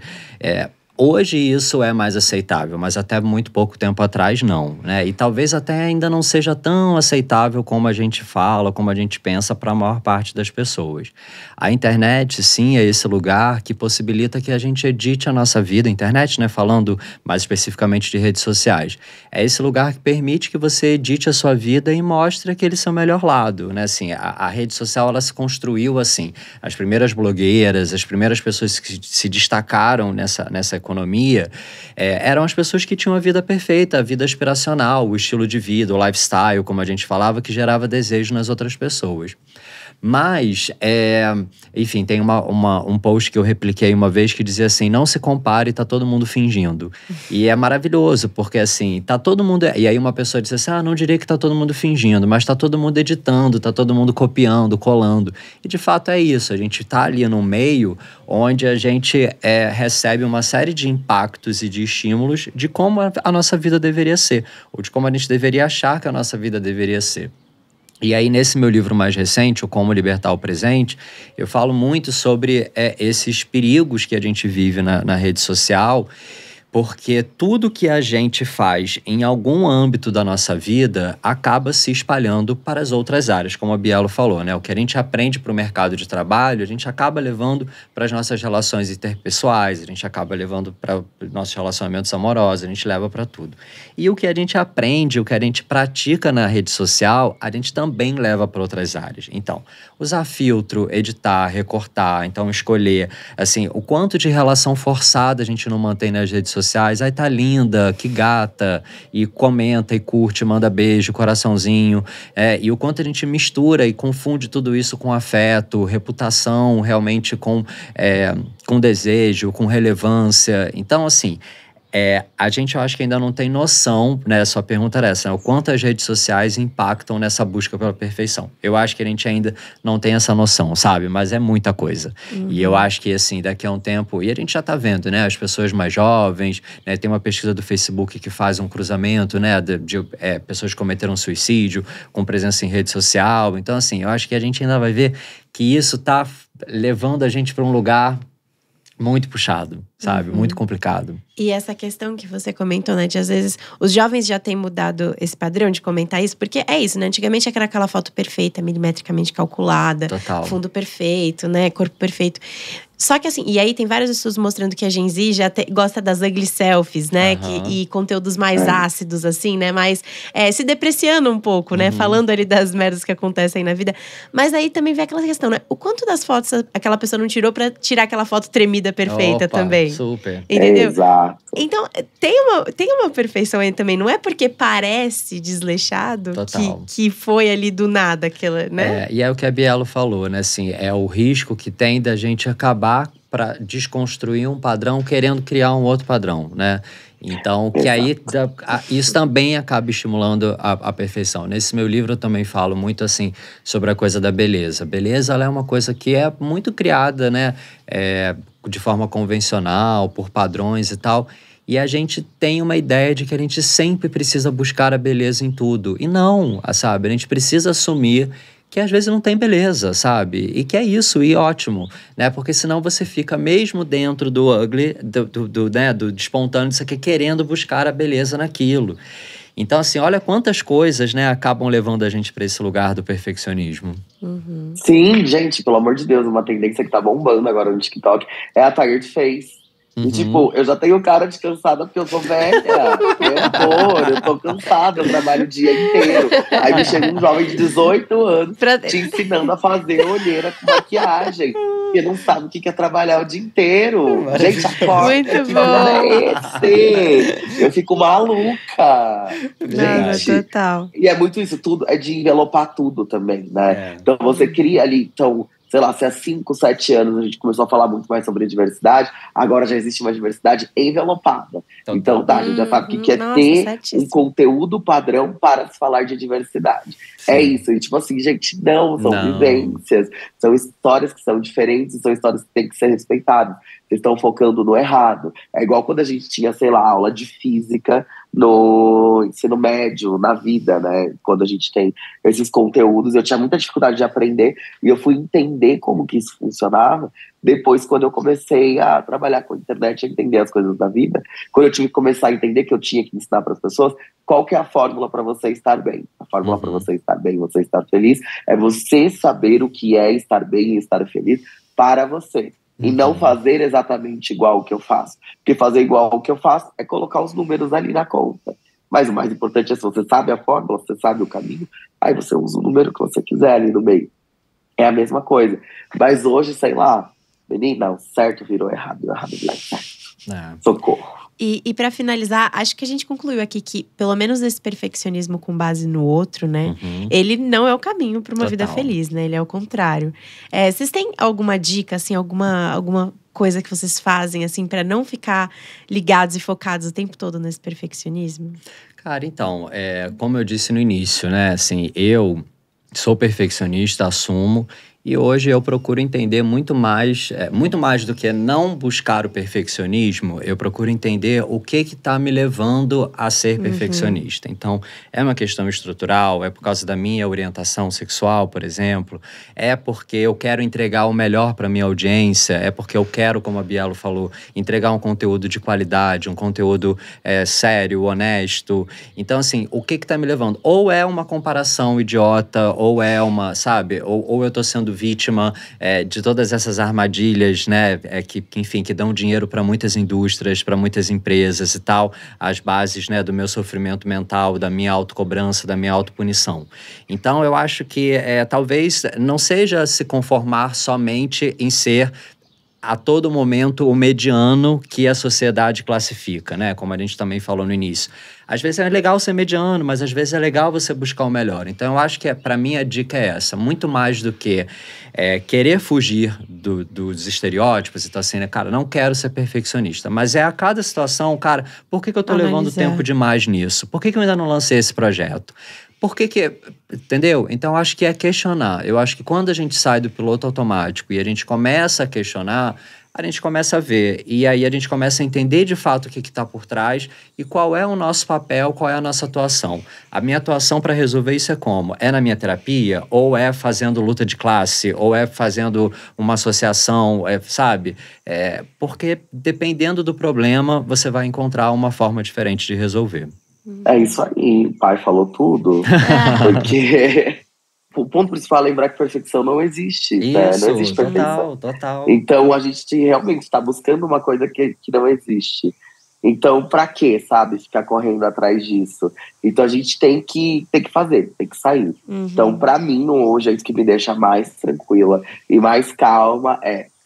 Hoje isso é mais aceitável, mas até muito pouco tempo atrás não, né? E talvez até ainda não seja tão aceitável como a gente fala, como a gente pensa para a maior parte das pessoas. A internet, sim, é esse lugar que possibilita que a gente edite a nossa vida. A internet, né? Falando mais especificamente de redes sociais. É esse lugar que permite que você edite a sua vida e mostre aquele seu melhor lado, né? Assim, a rede social, ela se construiu assim. As primeiras blogueiras, as primeiras pessoas que se destacaram nessa economia, eram as pessoas que tinham a vida perfeita, a vida aspiracional, o estilo de vida, o lifestyle, como a gente falava, que gerava desejo nas outras pessoas. Mas, enfim, tem um post que eu repliquei uma vez que dizia assim, não se compare, tá todo mundo fingindo. E é maravilhoso, porque assim, tá todo mundo... E aí uma pessoa disse assim, não diria que tá todo mundo fingindo, mas tá todo mundo editando, tá todo mundo copiando, colando. E de fato é isso, a gente tá ali no meio onde a gente recebe uma série de impactos e de estímulos de como a nossa vida deveria ser, ou de como a gente deveria achar que a nossa vida deveria ser. E aí, nesse meu livro mais recente, o Como Libertar o Presente, eu falo muito sobre esses perigos que a gente vive na rede social, porque tudo que a gente faz em algum âmbito da nossa vida acaba se espalhando para as outras áreas, como a Bielo falou, né? O que a gente aprende para o mercado de trabalho, a gente acaba levando para as nossas relações interpessoais, a gente acaba levando para os nossos relacionamentos amorosos, a gente leva para tudo. E o que a gente aprende, o que a gente pratica na rede social, a gente também leva para outras áreas. Então, usar filtro, editar, recortar, então escolher, assim, o quanto de relação forçada a gente não mantém nas redes sociais. Ai, tá linda, que gata, e comenta, e curte, manda beijo, coraçãozinho, e o quanto a gente mistura e confunde tudo isso com afeto, reputação, realmente com desejo, com relevância. Então, assim, A gente, eu acho que ainda não tem noção, né? Sua pergunta era essa, né? O quanto as redes sociais impactam nessa busca pela perfeição. Eu acho que a gente ainda não tem essa noção, sabe? Mas é muita coisa. E eu acho que, assim, daqui a um tempo... E a gente já tá vendo, né? As pessoas mais jovens, né? Tem uma pesquisa do Facebook que faz um cruzamento, né? De pessoas que cometeram suicídio com presença em rede social. Então, assim, eu acho que a gente ainda vai ver que isso tá levando a gente para um lugar muito puxado, sabe? Muito complicado. E essa questão que você comentou, né? De às vezes os jovens já têm mudado esse padrão de comentar isso, porque é isso, né? Antigamente era aquela foto perfeita, milimetricamente calculada, Total. fundo perfeito, né? Corpo perfeito. Só que assim, e aí tem vários estudos mostrando que a Gen Z já gosta das ugly selfies, né? E conteúdos mais ácidos, assim, né? Mas se depreciando um pouco, né? Falando ali das merdas que acontecem na vida. Mas aí também vem aquela questão, né? O quanto das fotos aquela pessoa não tirou pra tirar aquela foto tremida perfeita também. Super. Entendeu? Exato. Então, tem uma perfeição aí também. Não é porque parece desleixado que foi ali do nada aquela, né? E é o que a Bielo falou, né? Assim, é o risco que tem da gente acabar para desconstruir um padrão querendo criar um outro padrão, né? Então, que aí isso também acaba estimulando a perfeição. Nesse meu livro eu também falo muito assim sobre a coisa da beleza. Beleza, ela é uma coisa que é muito criada, né? De forma convencional, por padrões e tal. E a gente tem uma ideia de que a gente sempre precisa buscar a beleza em tudo. E não, sabe? A gente precisa assumir que às vezes não tem beleza, sabe? E que é isso, e ótimo, né? Porque senão você fica mesmo dentro do ugly, do despontando isso aqui, querendo buscar a beleza naquilo. Então, assim, olha quantas coisas, né, acabam levando a gente para esse lugar do perfeccionismo. Sim, gente, pelo amor de Deus, uma tendência que tá bombando agora no TikTok é a tired face. E tipo, eu já tenho cara de cansada porque eu sou velha. Eu tô cansada, eu trabalho o dia inteiro. Aí me chega um jovem de 18 anos te ensinando a fazer olheira com maquiagem. Porque não sabe o que é trabalhar o dia inteiro. Gente, acorda. Muito bom. Eu fico maluca. Gente, total. E é muito isso, tudo é de envelopar tudo também, né? Então você cria ali, sei lá, se há 5, 7 anos a gente começou a falar muito mais sobre diversidade, agora já existe uma diversidade envelopada. Então, a gente já sabe o que é ter um conteúdo padrão para se falar de diversidade. Sim. É isso. E tipo assim, gente, não, são vivências, são histórias que são diferentes, são histórias que têm que ser respeitadas. Vocês estão focando no errado. É igual quando a gente tinha, sei lá, aula de física no ensino médio, na vida, né? Quando a gente tem esses conteúdos, eu tinha muita dificuldade de aprender e eu fui entender como que isso funcionava depois, quando eu comecei a trabalhar com a internet, a entender as coisas da vida, quando eu tive que começar a entender que eu tinha que ensinar para as pessoas qual que é a fórmula para você estar bem. A fórmula para você estar bem, você estar feliz, é você saber o que é estar bem e estar feliz para você. E não fazer exatamente igual o que eu faço. Porque fazer igual o que eu faço é colocar os números ali na conta. Mas o mais importante é se você sabe a fórmula, você sabe o caminho, aí você usa o número que você quiser ali no meio. É a mesma coisa. Mas hoje, sei lá, menina, o certo virou errado, o errado virou certo. Socorro. E para finalizar, acho que a gente concluiu aqui que, pelo menos esse perfeccionismo com base no outro, né? Ele não é o caminho para uma vida feliz, né? Ele é o contrário. Vocês têm alguma dica, assim, alguma coisa que vocês fazem, assim, para não ficar ligados e focados o tempo todo nesse perfeccionismo? Cara, então, como eu disse no início, né? Assim, eu sou perfeccionista, assumo. E hoje eu procuro entender muito mais do que não buscar o perfeccionismo, eu procuro entender o que está me levando a ser perfeccionista. Então, é uma questão estrutural, é por causa da minha orientação sexual, por exemplo, é porque eu quero entregar o melhor para minha audiência, é porque eu quero, como a Bielo falou, entregar um conteúdo de qualidade, um conteúdo sério, honesto. Então, assim, o que está me levando? Ou é uma comparação idiota, ou é uma, sabe, ou eu estou sendo vítima de todas essas armadilhas, né, que dão dinheiro para muitas indústrias, para muitas empresas e tal, as bases, né, do meu sofrimento mental, da minha autocobrança, da minha autopunição. Então, eu acho que talvez não seja se conformar somente em ser a todo momento o mediano que a sociedade classifica, né? Como a gente também falou no início. Às vezes é legal ser mediano, mas às vezes é legal você buscar o melhor. Então eu acho que para mim a dica é essa, muito mais do que querer fugir dos estereótipos. Então assim, né, cara, não quero ser perfeccionista, mas a cada situação, cara, por que eu tô levando tempo demais nisso? Por que eu ainda não lancei esse projeto? Entendeu? Então, eu acho que é questionar. Eu acho que quando a gente sai do piloto automático e a gente começa a questionar, a gente começa a ver. E aí a gente começa a entender de fato o que está por trás e qual é o nosso papel, qual é a nossa atuação. A minha atuação para resolver isso é como? É na minha terapia? Ou é fazendo luta de classe? Ou é fazendo uma associação? Sabe? Porque dependendo do problema, você vai encontrar uma forma diferente de resolver. É isso aí, o pai falou tudo. Porque o ponto principal é lembrar que perfeição não existe, isso, né? Não existe perfeição. Total. Então a gente realmente está buscando uma coisa que não existe. Então, pra quê, sabe? Ficar correndo atrás disso. Então a gente tem que fazer, tem que sair. Então, pra mim, hoje, é isso que me deixa mais tranquila e mais calma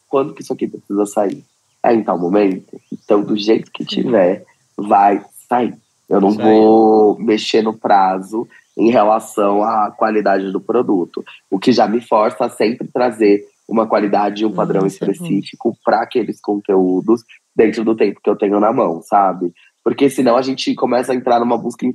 quando que isso aqui precisa sair? Em tal momento? Então, do jeito que tiver, vai sair. Eu não vou mexer no prazo em relação à qualidade do produto. O que já me força a sempre trazer uma qualidade e um padrão específico para aqueles conteúdos dentro do tempo que eu tenho na mão, sabe? Porque senão a gente começa a entrar numa busca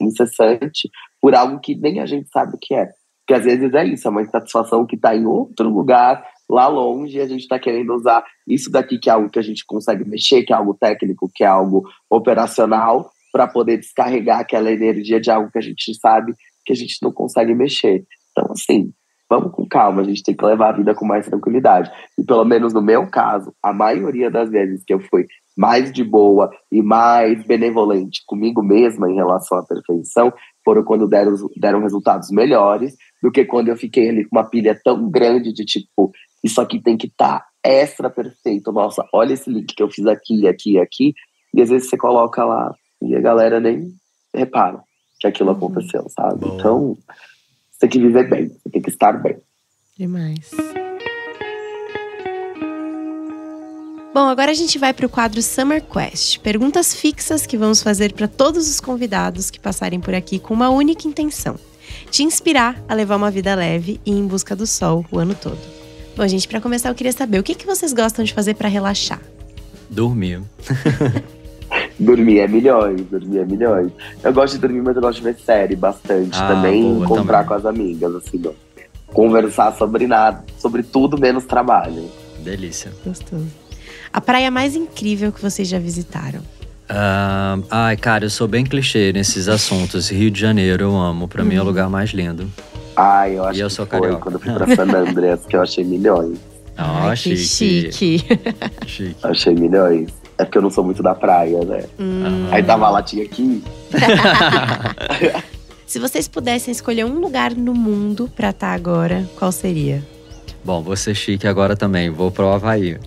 incessante por algo que nem a gente sabe o que é. Porque às vezes é isso, é uma insatisfação que está em outro lugar, lá longe, e a gente está querendo usar isso daqui, que é algo que a gente consegue mexer, que é algo técnico, que é algo operacional, para poder descarregar aquela energia de algo que a gente sabe que a gente não consegue mexer. Então, assim, vamos com calma, a gente tem que levar a vida com mais tranquilidade. E pelo menos no meu caso, a maioria das vezes que eu fui mais de boa e mais benevolente comigo mesma em relação à perfeição, foram quando deram resultados melhores do que quando eu fiquei ali com uma pilha tão grande de tipo, isso aqui tem que estar extra perfeito. Nossa, olha esse link que eu fiz aqui, aqui, aqui. E às vezes você coloca lá e a galera nem repara que aquilo aconteceu, sabe? Boa. Então, você tem que viver bem, você tem que estar bem. Demais. Bom, agora a gente vai para o quadro Summer Quest. Perguntas fixas que vamos fazer para todos os convidados que passarem por aqui com uma única intenção: te inspirar a levar uma vida leve e em busca do sol o ano todo. Bom, gente, para começar eu queria saber o que vocês gostam de fazer para relaxar? Dormir. Dormir é milhões. Eu gosto de dormir, mas eu gosto de ver série bastante. Também encontrar com as amigas, assim, ó. Conversar sobre nada, sobre tudo menos trabalho. Delícia. Gostoso. A praia mais incrível que vocês já visitaram? Cara, eu sou bem clichê nesses assuntos. Rio de Janeiro, eu amo. Pra mim é o lugar mais lindo. Eu acho que foi quando eu fui pra San Andrés, que eu achei milhões. Que chique. Achei milhões. É porque eu não sou muito da praia, né? Aí tava lá, tinha aqui. Se vocês pudessem escolher um lugar no mundo pra estar agora, qual seria? Bom, vou ser chique agora também. Vou pro Havaí.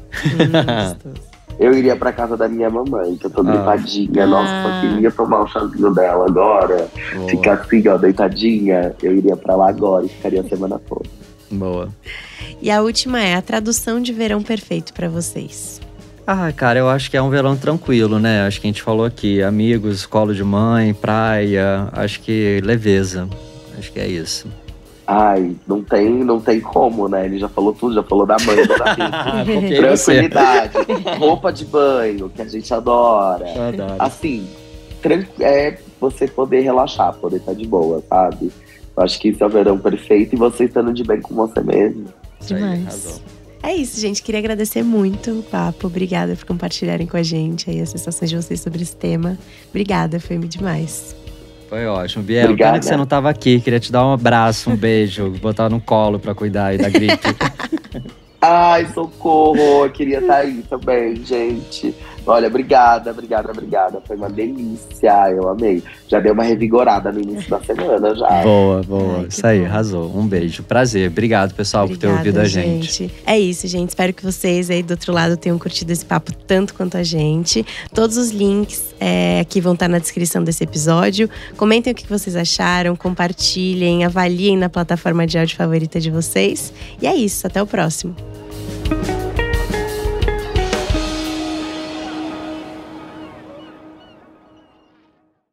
Eu iria pra casa da minha mamãe, que eu tô gripadinha. Nossa, eu queria tomar o chazinho dela agora. Ficar assim, ó, deitadinha. Eu iria pra lá agora e ficaria a semana toda. Boa. E a última é a tradução de verão perfeito pra vocês. Cara, eu acho que é um verão tranquilo, né? Acho que a gente falou aqui, amigos, colo de mãe, praia, acho que leveza. Acho que é isso. Não tem como, né? Ele já falou tudo, já falou da mãe, da filha. Tranquilidade, roupa de banho, que a gente adora. Assim, é você poder relaxar, poder estar de boa, sabe? Eu acho que isso é o verão perfeito e você estando de bem com você mesmo. Demais. É isso, gente. Queria agradecer muito o papo. Obrigada por compartilharem com a gente aí as sensações de vocês sobre esse tema. Obrigada, foi demais. Foi ótimo. Biel, pena que você não estava aqui. Queria te dar um abraço, um beijo, botar no colo pra cuidar aí da gripe. Socorro. Eu queria estar aí também, gente. Olha, obrigada. Foi uma delícia, eu amei. Já deu uma revigorada no início da semana, já. Boa. Isso aí, arrasou. Um beijo. Prazer. Obrigado, pessoal, por ter ouvido a gente. É isso, gente. Espero que vocês aí do outro lado tenham curtido esse papo tanto quanto a gente. Todos os links aqui vão estar na descrição desse episódio. Comentem o que vocês acharam, compartilhem, avaliem na plataforma de áudio favorita de vocês. E é isso, até o próximo.